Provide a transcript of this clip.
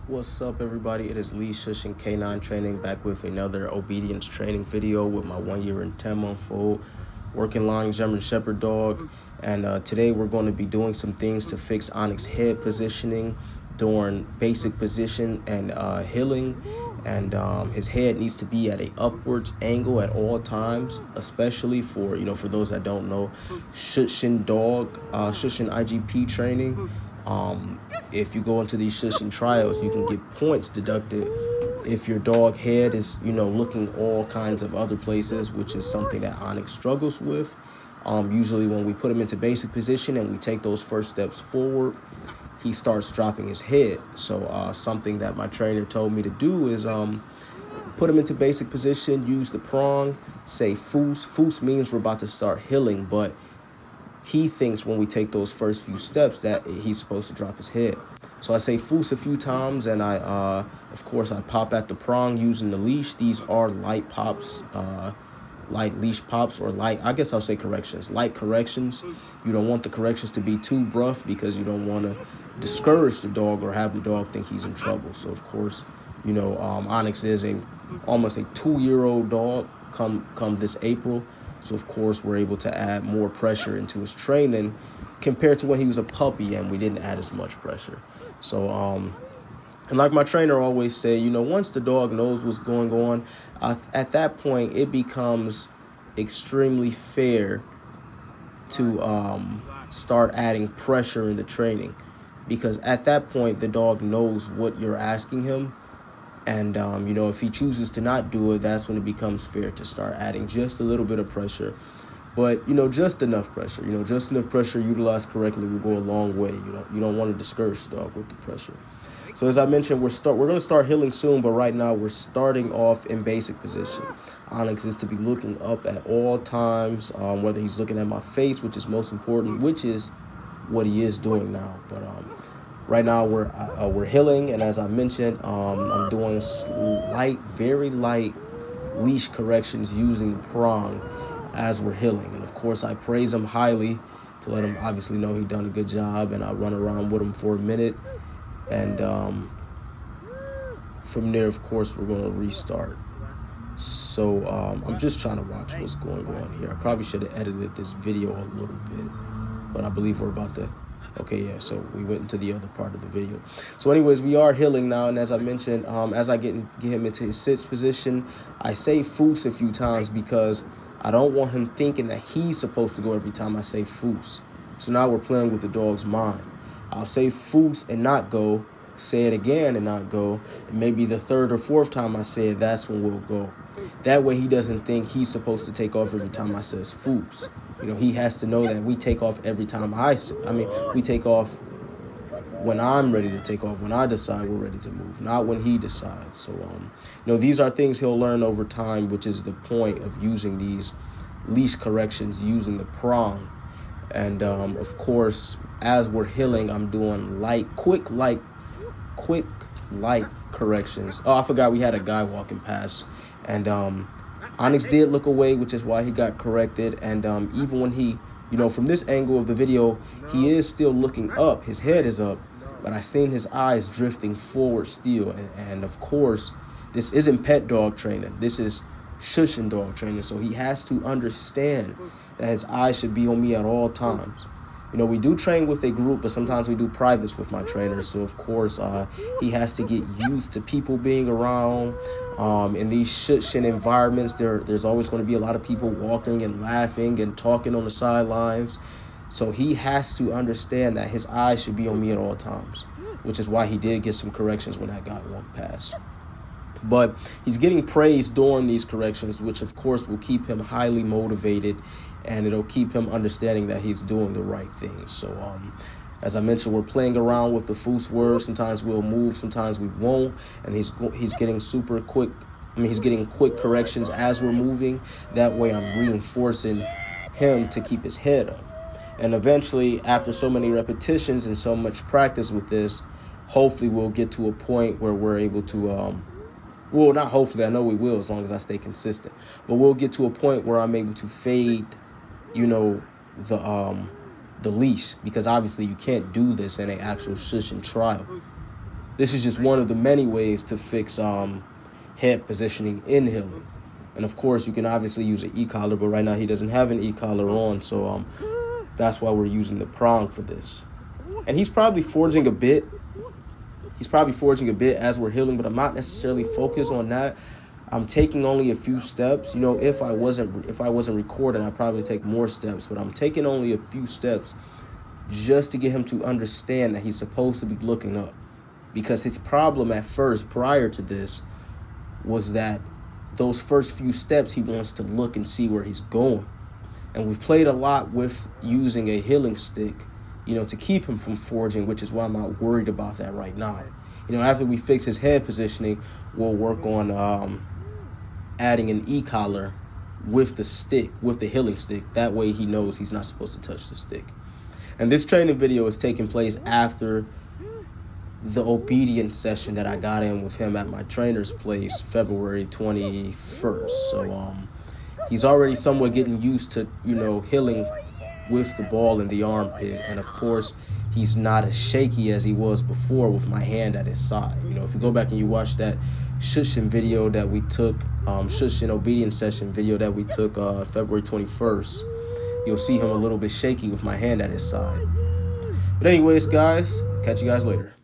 What's up, everybody? It is Lee Shush K9 Training, back with another obedience training video with my 1 year and 10-month-old working line German Shepherd dog. And today we're going to be doing some things to fix Onyx's head positioning during basic position and healing. And his head needs to be at a upwards angle at all times, especially for those that don't know, Shushin IGP training. If you go into these Shushin trials, you can get points deducted if your dog head is looking all kinds of other places, which is something that Onyx struggles with. Usually when we put him into basic position and we take those first steps forward, he starts dropping his head. So something that my trainer told me to do is put him into basic position, use the prong, say foos. Foos means we're about to start healing, but he thinks when we take those first few steps that he's supposed to drop his head. So I say foos a few times, and of course, I pop at the prong using the leash. These are light pops, light leash pops, or light corrections. You don't want the corrections to be too rough because you don't want to discourage the dog or have the dog think he's in trouble. So of course, Onyx is almost a 2-year-old dog come this April. So of course we're able to add more pressure into his training compared to when he was a puppy and we didn't add as much pressure. So and like my trainer always say, once the dog knows what's going on, at that point it becomes extremely fair to start adding pressure in the training, because at that point the dog knows what you're asking him. And, if he chooses to not do it, that's when it becomes fair to start adding just a little bit of pressure. But, just enough pressure. Just enough pressure utilized correctly will go a long way. You don't want to discourage the dog with the pressure. So as I mentioned, we're going to start healing soon, but right now we're starting off in basic position. Onyx is to be looking up at all times, whether he's looking at my face, which is most important, which is what he is doing now. But right now we're healing, and as I mentioned, I'm doing very light leash corrections using the prong as we're healing. And of course, I praise him highly to let him obviously know he done a good job, and I run around with him for a minute, and from there, of course, we're going to restart. So I'm just trying to watch what's going on here. I probably should have edited this video a little bit, but I believe we're about to. Okay, yeah, so we went into the other part of the video. So anyways, we are healing now, and as I mentioned, as I get him into his sits position, I say foos a few times because I don't want him thinking that he's supposed to go every time I say foos. So now we're playing with the dog's mind. I'll say foos and not go, say it again and not go, and maybe the third or fourth time I say it, that's when we'll go. That way he doesn't think he's supposed to take off every time I says foos. He has to know that we take off every time we take off when I'm ready to take off, when I decide we're ready to move, not when he decides. So, these are things he'll learn over time, which is the point of using these leash corrections, using the prong. And, of course, as we're healing, I'm doing quick light corrections. Oh, I forgot we had a guy walking past, and Onyx did look away, which is why he got corrected. And even when he, from this angle of the video, he is still looking up. His head is up, but I seen his eyes drifting forward still. And of course, this isn't pet dog training. This is Shushin dog training. So he has to understand that his eyes should be on me at all times. We do train with a group, but sometimes we do privates with my trainers. So, of course, he has to get used to people being around. In these Shushin environments, there's always going to be a lot of people walking and laughing and talking on the sidelines. So he has to understand that his eyes should be on me at all times, which is why he did get some corrections when that guy walked past. But he's getting praised during these corrections, which, of course, will keep him highly motivated, and it'll keep him understanding that he's doing the right thing. So, as I mentioned, we're playing around with the foos words. Sometimes we'll move, sometimes we won't, and he's getting super quick. He's getting quick corrections as we're moving. That way, I'm reinforcing him to keep his head up. And eventually, after so many repetitions and so much practice with this, hopefully we'll get to a point where we're able to well, not hopefully, I know we will as long as I stay consistent. But we'll get to a point where I'm able to fade, the leash, because obviously you can't do this in an actual Shushin trial. This is just one of the many ways to fix head positioning in healing. And of course, you can obviously use an e-collar, but right now he doesn't have an e-collar on, so that's why we're using the prong for this. And he's probably forging a bit. He's probably forging a bit as we're healing, but I'm not necessarily focused on that. I'm taking only a few steps. You know, if I wasn't recording, I'd probably take more steps, but I'm taking only a few steps just to get him to understand that he's supposed to be looking up. Because his problem at first, prior to this, was that those first few steps, he wants to look and see where he's going. And we've played a lot with using a healing stick, you know, to keep him from forging, which is why I'm not worried about that right now. You know, after we fix his head positioning, we'll work on adding an e-collar with the stick, with the healing stick. That way he knows he's not supposed to touch the stick. And this training video is taking place after the obedience session that I got in with him at my trainer's place February 21st. So he's already somewhat getting used to, you know, healing with the ball in the armpit. And of course, he's not as shaky as he was before with my hand at his side. You know, if you go back and you watch that shushin video that we took, shushin obedience session video that we took February 21st, you'll see him a little bit shaky with my hand at his side. But anyways, guys, catch you guys later.